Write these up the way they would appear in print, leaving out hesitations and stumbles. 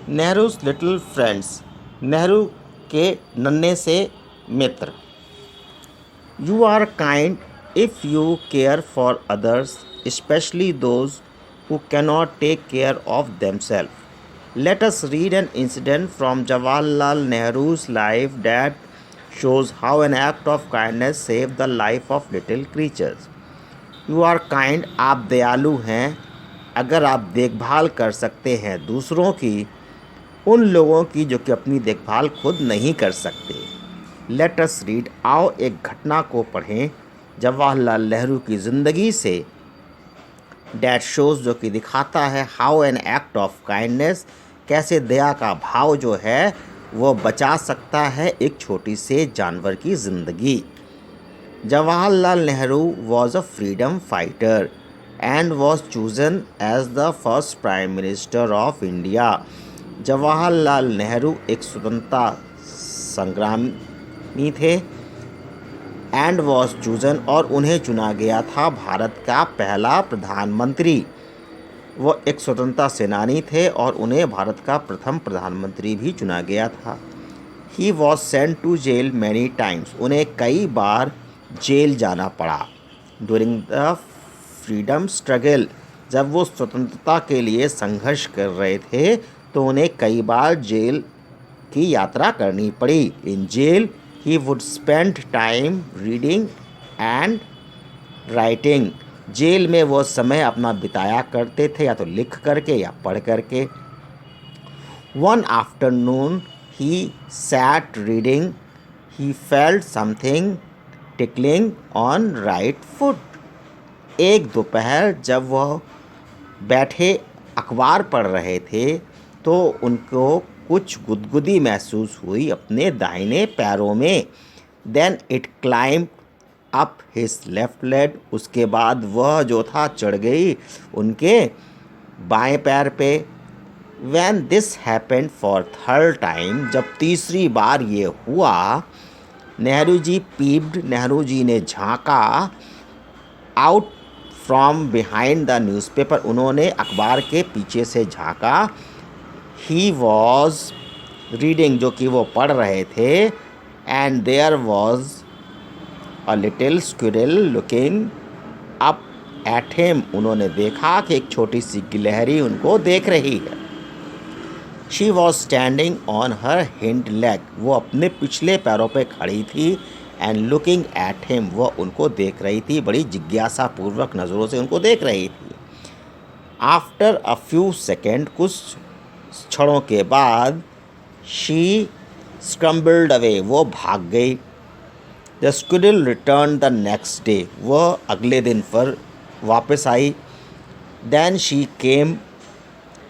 Nehru's little friends, Nehru के नन्हे से मित्र। You are kind if you care for others, specially those who cannot take care of themselves. Let us read an incident from Jawaharlal Nehru's life that shows how an act of kindness saved the life of little creatures. You are kind, आप दयालु हैं अगर आप देखभाल कर सकते हैं दूसरों की, उन लोगों की जो कि अपनी देखभाल खुद नहीं कर सकते। लेट अस रीड, आओ एक घटना को पढ़ें जवाहरलाल नेहरू की ज़िंदगी से, डैट शोज़ जो कि दिखाता है how an act of kindness, कैसे दया का भाव जो है वो बचा सकता है एक छोटी से जानवर की ज़िंदगी। Jawaharlal Nehru was a freedom fighter and was chosen as the first prime minister of India. Jawaharlal Nehru एक स्वतंत्रता संग्रामी थे एंड वॉज चूजन, और उन्हें चुना गया था भारत का पहला प्रधानमंत्री। वो एक स्वतंत्रता सेनानी थे और उन्हें भारत का प्रथम प्रधानमंत्री भी चुना गया था। He was sent to jail many times, उन्हें कई बार जेल जाना पड़ा। ड्यूरिंग द फ्रीडम स्ट्रगल, जब वो स्वतंत्रता के लिए संघर्ष कर रहे थे तो उन्हें कई बार जेल की यात्रा करनी पड़ी। In jail he would spend time reading and writing, jail में वो समय अपना बिताया करते थे या तो लिख करके या पढ़ करके। One afternoon he sat reading, he felt something tickling on right foot. एक दोपहर जब वह बैठे अखबार पढ़ रहे थे तो उनको कुछ गुदगुदी महसूस हुई अपने दाहिने पैरों में। Then it climb up his left leg, उसके बाद वह जो था चढ़ गई उनके बाएं पैर पे। When this happened for third time, जब तीसरी बार ये हुआ, नेहरू जी पीप्ड, नेहरू जी ने झांका out from behind the newspaper, उन्होंने अखबार के पीछे से झांका। ही वॉज रीडिंग, जो कि वो पढ़ रहे थे, and there was a little squirrel looking up at him, उन्होंने देखा कि एक छोटी सी गिलहरी उनको देख रही है। She was standing on her hind leg, वो अपने पिछले पैरों पे खड़ी थी। एंड लुकिंग एट हिम, वह उनको देख रही थी, बड़ी जिज्ञासापूर्वक नज़रों से उनको देख रही थी। आफ्टर अ फ्यू सेकेंड, कुछ क्षणों के बाद, शी स्क्रम्बल्ड अवे, वो भाग गई। The squirrel return the next day, वह अगले दिन पर वापस आई। Then she came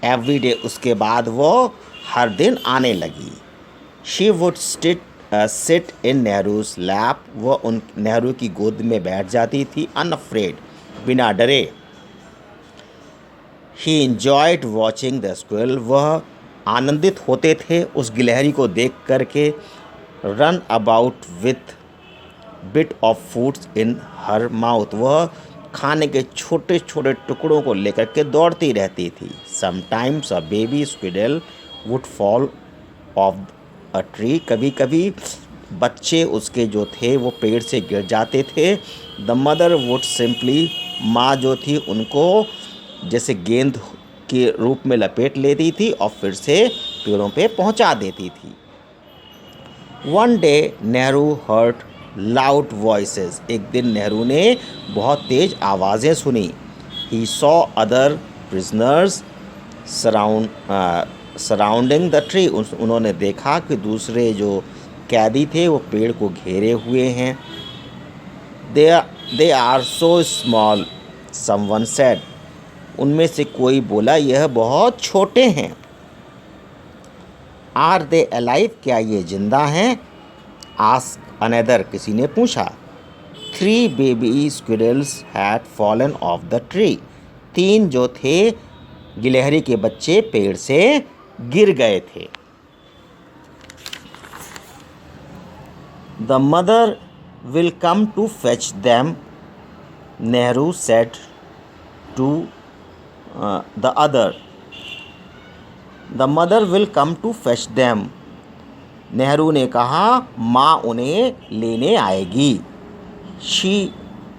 every day, उसके बाद वो हर दिन आने लगी। She would sit in Nehru's lap, वो उन नेहरू की गोद में बैठ जाती थी, अनअफ्रेड, बिना डरे। ही इंजॉयड वॉचिंग द स्क्विरल, वह आनंदित होते थे उस गिलहरी को देख करके। Run about with bit of foods in her mouth, वह खाने के छोटे छोटे टुकड़ों को लेकर के दौड़ती रहती थी। Sometimes a baby squirrel would fall of a tree, कभी कभी बच्चे उसके जो थे वो पेड़ से गिर जाते थे। द मदर वुड सिंपली, माँ जो थी उनको जैसे गेंद के रूप में लपेट लेती थी और फिर से पेड़ों पे पहुंचा देती थी। One day Nehru heard loud voices, एक दिन नेहरू ने बहुत तेज़ आवाज़ें सुनी। He saw other prisoners surrounding the tree, उन्होंने देखा कि दूसरे जो कैदी थे वो पेड़ को घेरे हुए हैं। They are so small, someone said, उनमें से कोई बोला यह बहुत छोटे हैं। आर दे अलाइव, क्या ये जिंदा हैं? आस्क अनदर, किसी ने पूछा। 3 baby squirrels had fallen of the tree, 3 जो थे गिलहरी के बच्चे पेड़ से गिर गए थे। The mother will come to fetch them, Nehru said to the other. The mother will come to fetch them. Nehru ने कहा माँ उन्हें लेने आएगी। She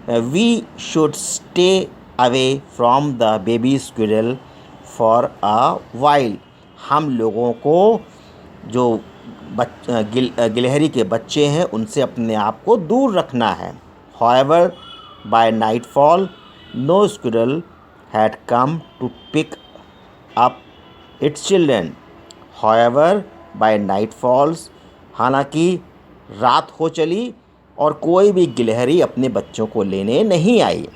we should stay away from the baby squirrel for a while. हम लोगों को जो गिलहरी के बच्चे हैं उनसे अपने आप को दूर रखना है। However, by nightfall, no squirrel had come to pick up its children. However, by nightfalls, हालांकि रात हो चली और कोई भी गिलहरी अपने बच्चों को लेने नहीं आई।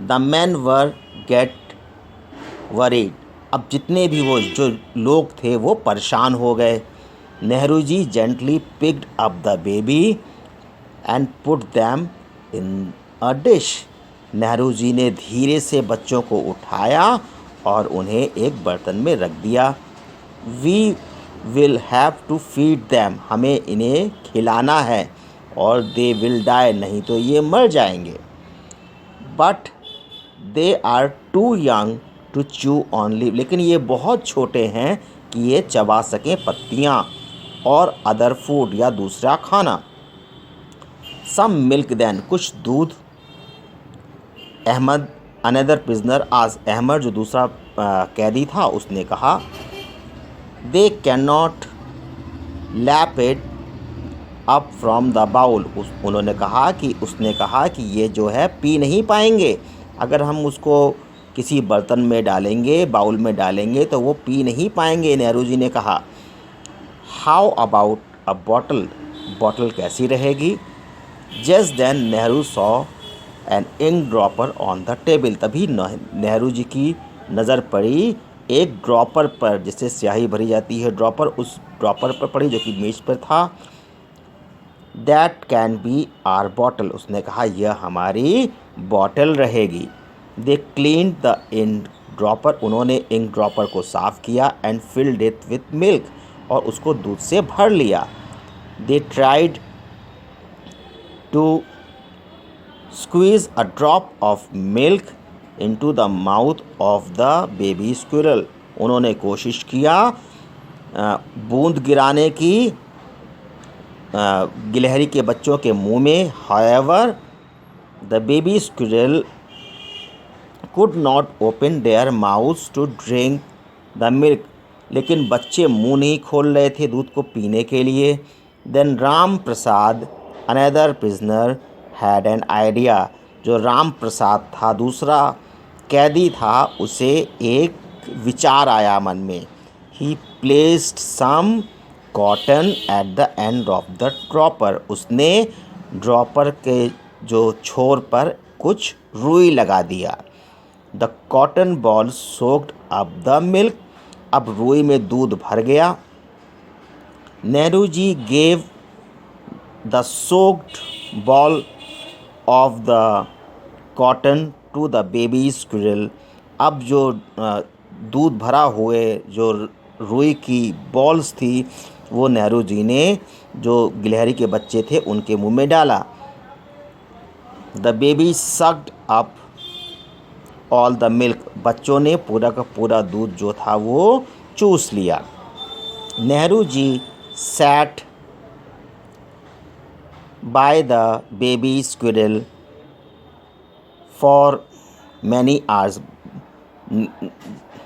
The men were get worried. अब जितने भी वो जो लोग थे वो परेशान हो गए। Nehru ji gently picked up the baby and put them in a dish. Nehru ji ने धीरे से बच्चों को उठाया और उन्हें एक बर्तन में रख दिया। We will have to feed them. हमें इन्हें खिलाना है और they will die, नहीं तो ये मर जाएंगे। But they are too young to chew on leaf. लेकिन ये बहुत छोटे हैं कि ये चबा सकें पत्तियाँ और अदर फूड या दूसरा खाना। सम मिल्क देन, कुछ दूध। अहमद अनदर प्रिजनर आज, अहमद जो दूसरा कैदी था उसने कहा they can not lap it up from the bowl. उसने कहा कि ये जो है पी नहीं पाएंगे, अगर हम उसको किसी बर्तन में डालेंगे, बाउल में डालेंगे तो वो पी नहीं पाएंगे। नेहरू जी ने कहा how about a bottle, bottle कैसी रहेगी। Just then Nehru saw an ink dropper on the table. तभी नेहरू जी की नज़र पड़ी एक ड्रॉपर पर, जिससे स्याही भरी जाती है ड्रॉपर, उस ड्रॉपर पर पड़ी जो कि मेज पर था। That can be our bottle, उसने कहा यह हमारी बॉटल रहेगी। They clean the ink dropper, उन्होंने इंक ड्रॉपर को साफ़ किया and filled it with milk, और उसको दूध से भर लिया। They tried to squeeze a drop of milk into the mouth of the baby squirrel, उन्होंने कोशिश किया बूंद गिराने की गिलहरी के बच्चों के मुंह में। However the baby squirrel could not open their mouths to drink the milk, लेकिन बच्चे मुंह नहीं खोल रहे थे दूध को पीने के लिए। Then Ram Prasad another prisoner had an idea, जो राम प्रसाद था दूसरा कैदी था, उसे एक विचार आया मन में। He placed some cotton at the end of the dropper, उसने ड्रॉपर के जो छोर पर कुछ रुई लगा दिया। The cotton ball soaked up the milk, अब रुई में दूध भर गया। Nehru ji gave the soaked ball of the cotton to the baby squirrel, अब जो दूध भरा हुए जो रुई की बॉल्स थी वो नेहरू जी ने जो गिलहरी के बच्चे थे उनके मुंह में डाला। The baby sucked up all the milk, बच्चों ने पूरा का पूरा दूध जो था वो चूस लिया। Nehru ji sat by the baby squirrel for many hours,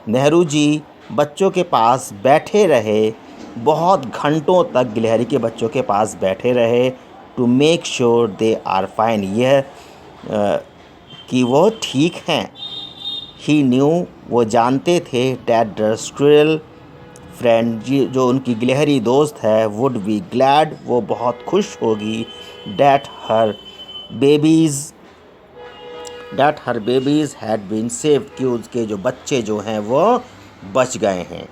Nehru ji बच्चों के पास बैठे रहे, बहुत घंटों तक गिलहरी के बच्चों के पास बैठे रहे। To make sure they are fine, यह कि वो ठीक हैं। ही न्यू, वो जानते थे, डैट द स्क्विरल फ्रेंड, जो उनकी गिलहरी दोस्त है, वुड बी ग्लैड, वो बहुत खुश होगी। That her babies had been saved, कि उसके जो बच्चे जो हैं वो बच गए हैं।